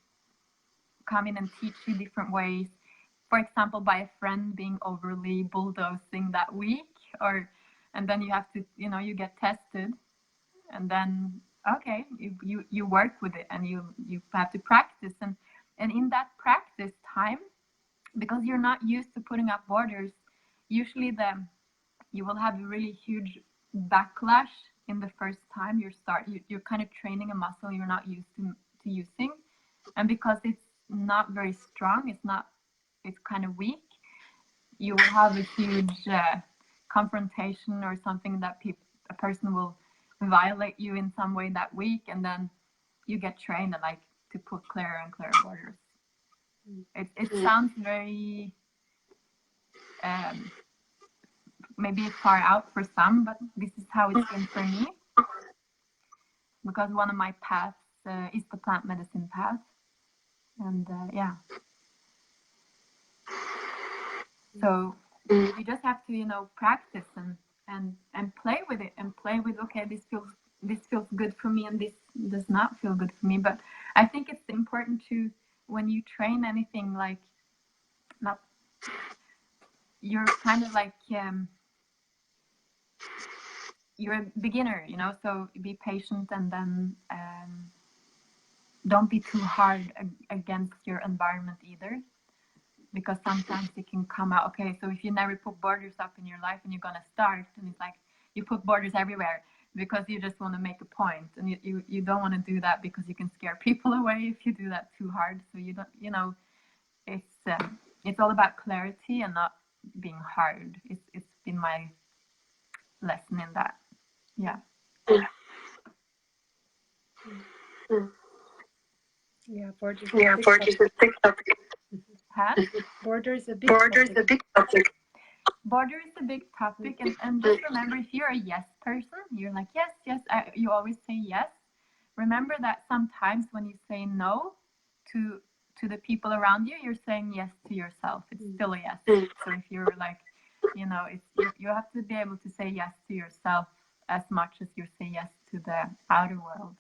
come in and teach you different ways. For example, by a friend being overly bulldozing that week, and then you have to, you know, you get tested, and then okay, you work with it, and you have to practice, and in that practice time, because you're not used to putting up borders, usually you will have a really huge backlash in the first time you're kind of training a muscle you're not used to using, and because it's not very strong, it's kind of weak, you will have a huge confrontation or something that a person will violate you in some way that week, and then you get trained like to put clearer and clearer borders. It sounds very maybe far out for some, but this is how it's been for me, because one of my paths is the plant medicine path, and yeah. So you just have to, you know, practice and play with it, and play with, okay, this feels good for me, and this does not feel good for me. But I think it's important to, when you train anything, like, not, you're kind of like you're a beginner, you know, so be patient, and then don't be too hard against your environment either, because sometimes it can come out, okay, so if you never put borders up in your life and you're gonna start, and it's like you put borders everywhere because you just want to make a point, and you don't want to do that because you can scare people away if you do that too hard. So you don't, you know, it's all about clarity and not being hard. It's been my lesson in that. Yeah. Yeah, borders. Borders is a big topic. Huh? Border is a big topic. Border is a big topic, and just remember, if you're a yes person, you're like yes, you always say yes. Remember that sometimes when you say no to the people around you, you're saying yes to yourself. It's still a yes. So if you're like, you know, you have to be able to say yes to yourself as much as you say yes to the outer world.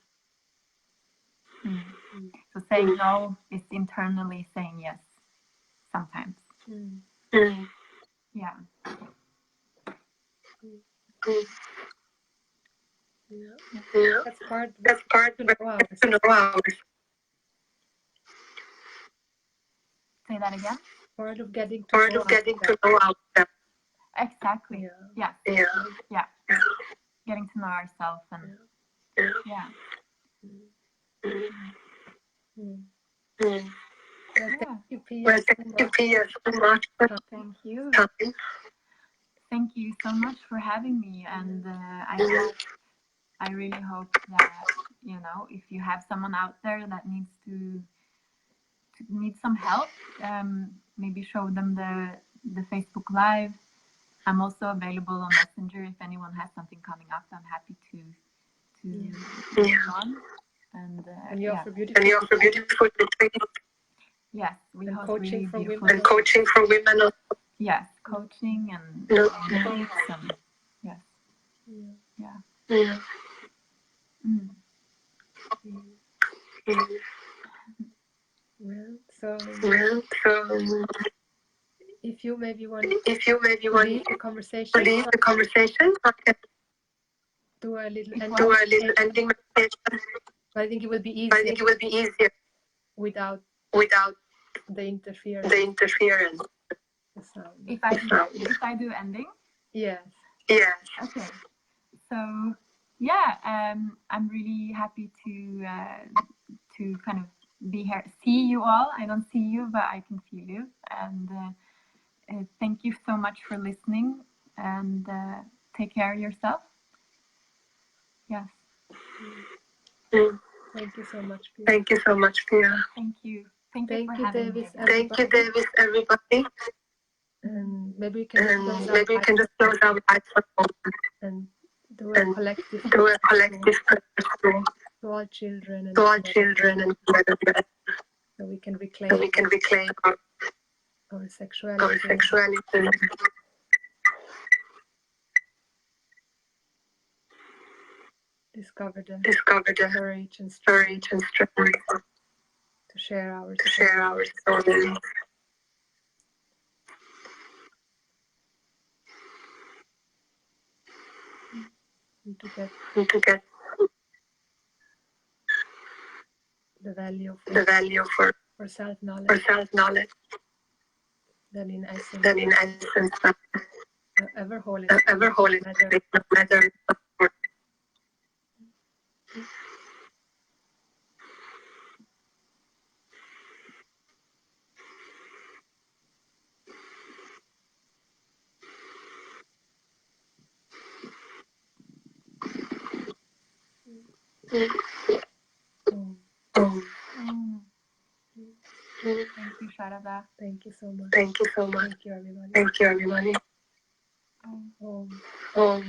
So saying no is internally saying yes sometimes. Yeah. Yeah. That's part to know ours. Say that again. Part of getting to know ourselves. Exactly. Yeah. Yeah. Getting to know ourselves, and yeah. Thank you, Pia, so much. Thank you. Thank you so much for having me, and I really hope that, you know, if you have someone out there that needs some help, maybe show them the Facebook Live. I'm also available on Messenger if anyone has something coming up. I'm happy to move on. And you offer beautiful training. Yes, we and host coaching really for beautiful women. And coaching for women. Yes, coaching and groups, and yes. Yeah. Mm. Well, so Well, if you maybe want if you maybe to want leave the to conversation, leave the conversation, I can do a little If ending. do a little ending meditation. I think it will be I easier think it will be easier without without the interference, the interference. the sound. if I do ending. Yes. Yes. Okay. So yeah, I'm really happy to kind of be here, see you all. I don't see you, but I can feel you. And thank you so much for listening. And take care of yourself. Yes. Mm. Thank you so much, Pia. Thank you so much, Pia. Thank you. Thank you Thank for you, having Davis. me. Thank you, Davis, everybody. And maybe we can just And close maybe we our can just close our lights for a moment and do a and collective do a collective prayer to all children and to all children and together, so we can so reclaim we can reclaim our our sexuality, sexuality, discover the discover the courage and strength courage and strength to share our to share our stories. and to get And to get the value the value for for self-knowledge self-knowledge that in essence that in essence ever whole ever hold it matter. no matter what. Oh, Mm. Thank you, Sharada. thank you so much. Thank you so much. Thank you, everybody. Thank you, everybody. Mm. Oh.